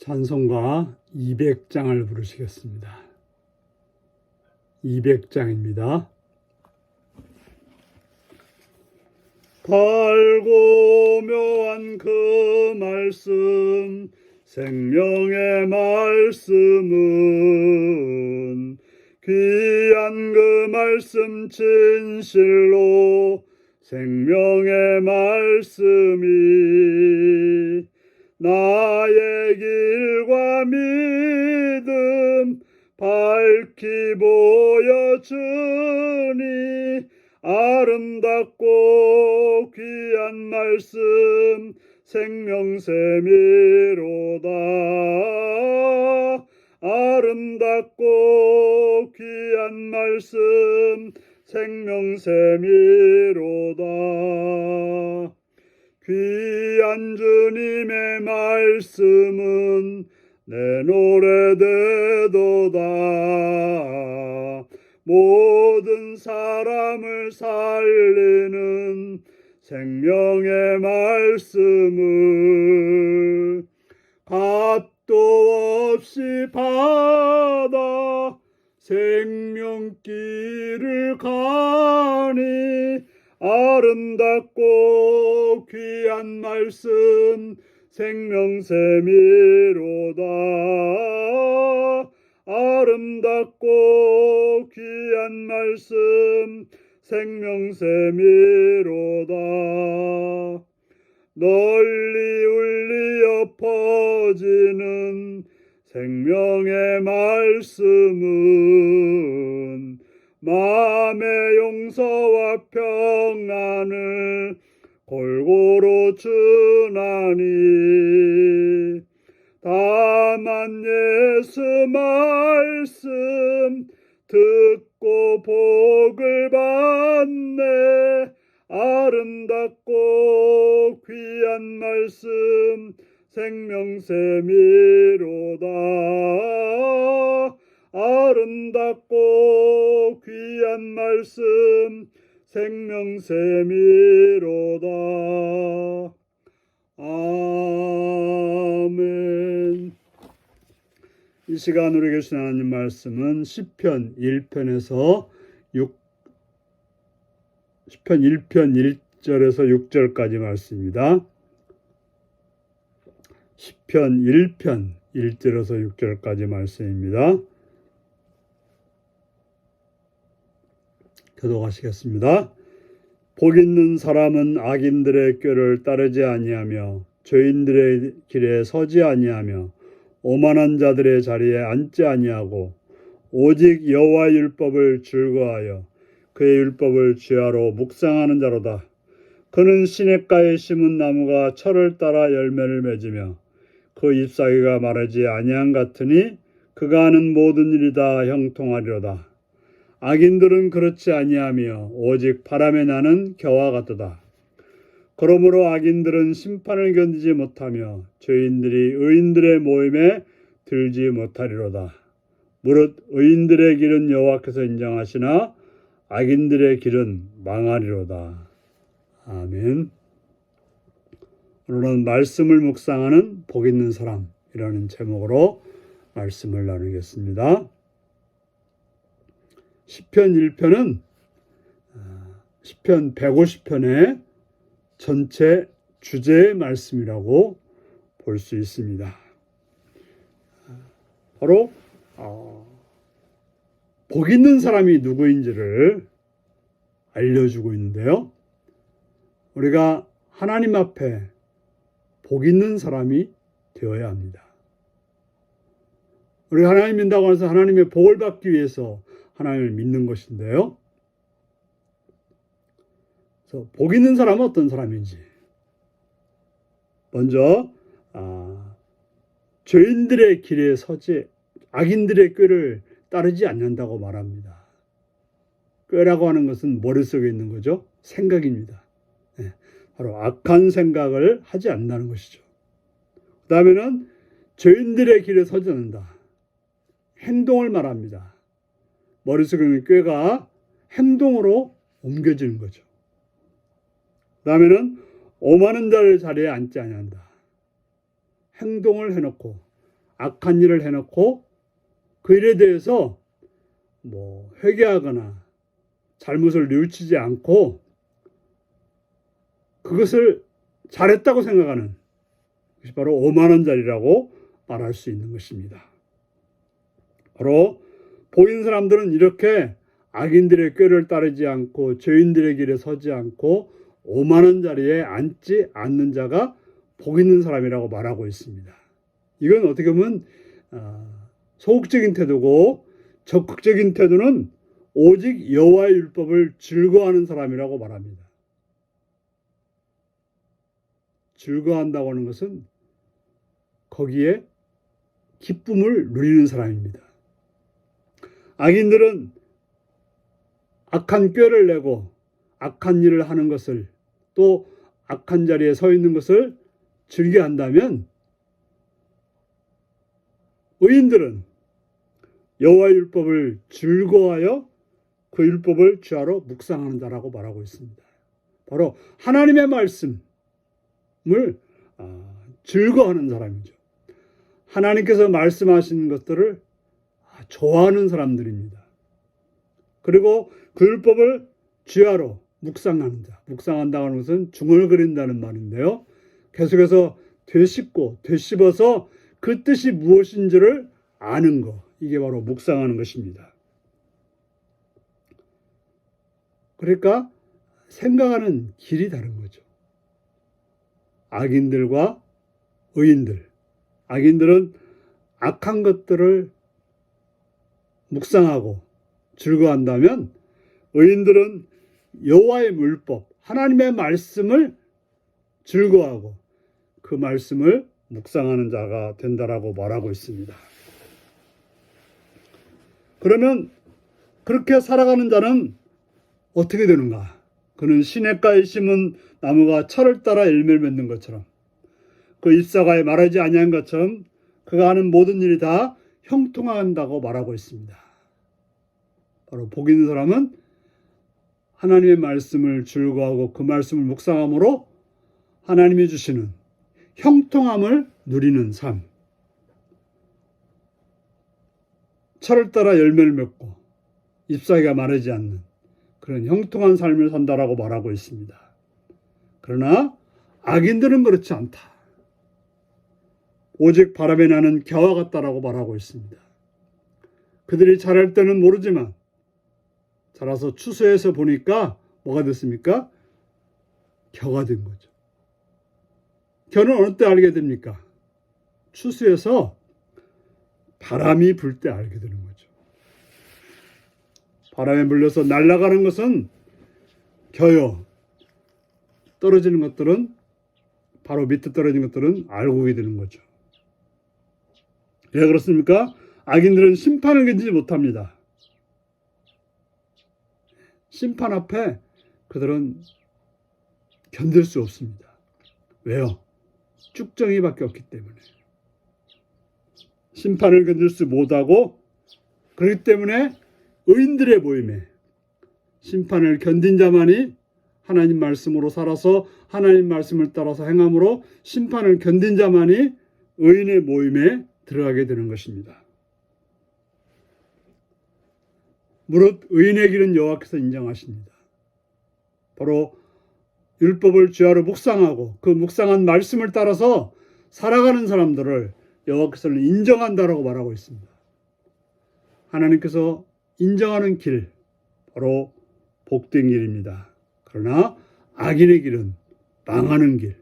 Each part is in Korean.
찬송가 200장을 부르시겠습니다. 200장입니다. 달고 묘한 그 말씀, 생명의 말씀은 귀한 그 말씀 진실로 생명의 말씀이 나의 길과 믿음 밝히 보여주니 아름답고 귀한 말씀 생명샘이로다. 아름답고 귀한 말씀 생명샘이로다. 귀한 주님의 말씀은 내 노래 되도다. 모든 사람을 살리는 생명의 말씀을 값도 없이 받아 생명길을 가니 아름답고 귀한 말씀 생명샘이로다. 아름답고 귀한 말씀 생명샘이로다. 널리 울리어 퍼지는 생명의 말씀은 마음의 용서와 평안을 골고루 주나니 다만 예수 말씀 듣고 복을 받네. 아름답고 귀한 말씀 생명샘이로다. 아름답고 귀한 말씀 생명샘이로다. 아멘. 이 시간 우리에게 주신 하나님 말씀은 시편 1편에서 1절에서 6절까지 말씀입니다. 시편 1편 1절에서 6절까지 말씀입니다. 교독하시겠습니다. 복 있는 사람은 악인들의 꾀를 따르지 아니하며 죄인들의 길에 서지 아니하며 오만한 자들의 자리에 앉지 아니하고 오직 여호와의 율법을 즐거워하여 그의 율법을 주야로 묵상하는 자로다. 그는 시냇가에 심은 나무가 철을 따라 열매를 맺으며 그 잎사귀가 마르지 아니함 같으니 그가 하는 모든 일이 다 형통하리로다. 악인들은 그렇지 아니하며 오직 바람에 나는 겨와 같도다. 그러므로 악인들은 심판을 견디지 못하며 죄인들이 의인들의 모임에 들지 못하리로다. 무릇 의인들의 길은 여호와께서 인정하시나 악인들의 길은 망하리로다. 아멘. 오늘은 말씀을 묵상하는 복 있는 사람이라는 제목으로 말씀을 나누겠습니다. 시편 1편은 시편 150편의 전체 주제의 말씀이라고 볼 수 있습니다. 바로 복 있는 사람이 누구인지를 알려주고 있는데요. 우리가 하나님 앞에 복 있는 사람이 되어야 합니다. 우리가 하나님 믿는다고 해서 하나님의 복을 받기 위해서 하나님을 믿는 것인데요. 그래서 복 있는 사람은 어떤 사람인지 먼저 죄인들의 길에 서지 악인들의 꾀를 따르지 않는다고 말합니다. 꾀라고 하는 것은 머릿속에 있는 거죠. 생각입니다. 바로 악한 생각을 하지 않는다는 것이죠. 그 다음에는 죄인들의 길에 서지 않는다. 행동을 말합니다. 머릿속에 있는 꾀가 행동으로 옮겨지는 거죠. 그 다음에는 오만한 자의 자리에 앉지 아니한다. 행동을 해놓고 악한 일을 해놓고 그 일에 대해서 회개하거나 잘못을 뉘우치지 않고 그것을 잘했다고 생각하는 것이 바로 오만한자리라고 말할 수 있는 것입니다. 바로 복인 사람들은 이렇게 악인들의 꾀를 따르지 않고 죄인들의 길에 서지 않고 오만한 자리에 앉지 않는 자가 복 있는 사람이라고 말하고 있습니다. 이건 어떻게 보면 소극적인 태도고, 적극적인 태도는 오직 여호와의 율법을 즐거워하는 사람이라고 말합니다. 즐거워한다고 하는 것은 거기에 기쁨을 누리는 사람입니다. 악인들은 악한 꾀를 내고 악한 일을 하는 것을, 또 악한 자리에 서 있는 것을 즐겨한다면, 의인들은 여호와의 율법을 즐거워하여 그 율법을 주야로 묵상하는 자라고 말하고 있습니다. 바로 하나님의 말씀을 즐거워하는 사람이죠. 하나님께서 말씀하시는 것들을 좋아하는 사람들입니다. 그리고 그 율법을 주야로 묵상하는 자, 묵상한다고 하는 것은 중얼거린다는 말인데요. 계속해서 되씹고 되씹어서 그 뜻이 무엇인지를 아는 것, 이게 바로 묵상하는 것입니다. 그러니까 생각하는 길이 다른 거죠. 악인들과 의인들, 악인들은 악한 것들을 묵상하고 즐거워한다면, 의인들은 여호와의 율법, 하나님의 말씀을 즐거워하고 그 말씀을 묵상하는 자가 된다라고 말하고 있습니다. 그러면 그렇게 살아가는 자는 어떻게 되는가? 그는 시냇가에 심은 나무가 철을 따라 열매를 맺는 것처럼, 그 잎사과에 마르지 아니한 것처럼 그가 하는 모든 일이 다 형통한다고 말하고 있습니다. 바로 복 있는 사람은 하나님의 말씀을 즐거워하고 그 말씀을 묵상함으로 하나님이 주시는 형통함을 누리는 삶, 철을 따라 열매를 맺고 잎사귀가 마르지 않는 그런 형통한 삶을 산다라고 말하고 있습니다. 그러나 악인들은 그렇지 않다. 오직 바람에 나는 겨와 같다라고 말하고 있습니다. 그들이 자랄 때는 모르지만 자라서 추수해서 보니까 뭐가 됐습니까? 겨가 된 거죠. 겨는 어느 때 알게 됩니까? 추수해서 바람이 불 때 알게 되는 거죠. 바람에 물려서 날아가는 것은 겨요. 떨어지는 것들은, 바로 밑에 떨어진 것들은 알고 오게 되는 거죠. 왜 그렇습니까? 악인들은 심판을 견디지 못합니다. 심판 앞에 그들은 견딜 수 없습니다. 왜요? 쭉정이밖에 없기 때문에. 심판을 견딜 수 못하고, 그렇기 때문에 의인들의 모임에 심판을 견딘 자만이 하나님 말씀으로 살아서 하나님 말씀을 따라서 행함으로 심판을 견딘 자만이 의인의 모임에 들어가게 되는 것입니다. 무릇 의인의 길은 여호와께서 인정하십니다. 바로 율법을 주야로 묵상하고 그 묵상한 말씀을 따라서 살아가는 사람들을 여호와께서는 인정한다라고 말하고 있습니다. 하나님께서 인정하는 길, 바로 복된 길입니다. 그러나 악인의 길은 망하는 길,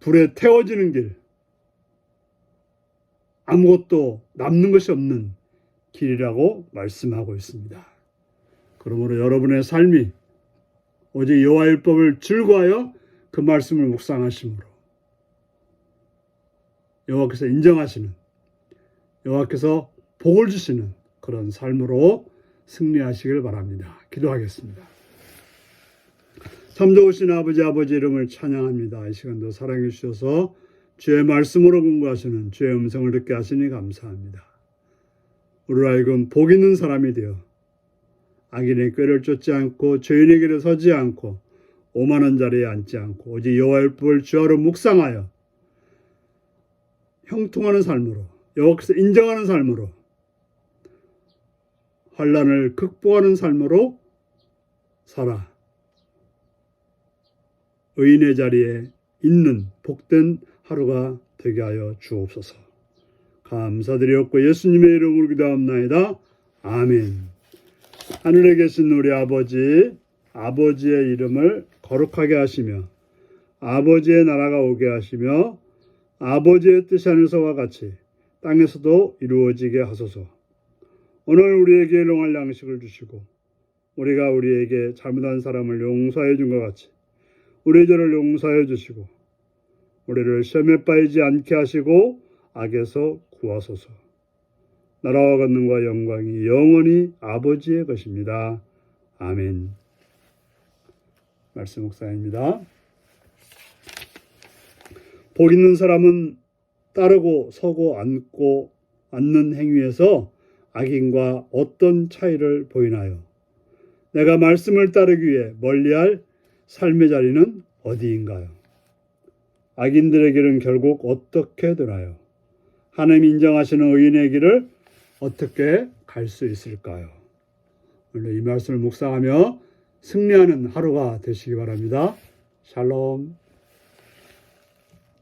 불에 태워지는 길, 아무것도 남는 것이 없는 길이라고 말씀하고 있습니다. 그러므로 여러분의 삶이 오직 여호와의 율법을 즐거워하여 그 말씀을 묵상하심으로 여호와께서 인정하시는, 여호와께서 복을 주시는 그런 삶으로 승리하시길 바랍니다. 기도하겠습니다. 참 좋으신 아버지 이름을 찬양합니다. 이 시간도 사랑해 주셔서 주의 말씀으로 공부하시는 주의 음성을 듣게 하시니 감사합니다. 우리로 하여금 복 있는 사람이 되어 악인의 꾀를 쫓지 않고 죄인의 길에 서지 않고 오만한 자리에 앉지 않고 오직 여호와의 율법을 주야로 묵상하여 형통하는 삶으로, 여호와께서 인정하는 삶으로, 환난을 극복하는 삶으로 살아 의인의 자리에 있는 복된 하루가 되게 하여 주옵소서. 감사드리옵고 예수님의 이름으로 기도합나이다. 아멘. 하늘에 계신 우리 아버지, 아버지의 이름을 거룩하게 하시며 아버지의 나라가 오게 하시며 아버지의 뜻이 하늘서와 같이 땅에서도 이루어지게 하소서. 오늘 우리에게 일용할 양식을 주시고 우리가 우리에게 잘못한 사람을 용서해 준 것 같이 우리 죄를 용서해 주시고 우리를 시험에 빠지지 않게 하시고 악에서 구하소서. 나라와 권능과 영광이 영원히 아버지의 것입니다. 아멘. 말씀 묵상입니다. 복 있는 사람은 따르고 서고 앉고 앉는 행위에서 악인과 어떤 차이를 보이나요? 내가 말씀을 따르기 위해 멀리할 삶의 자리는 어디인가요? 악인들의 길은 결국 어떻게 되나요? 하나님 인정하시는 의인의 길을 어떻게 갈 수 있을까요? 오늘 이 말씀을 묵상하며 승리하는 하루가 되시기 바랍니다. 샬롬.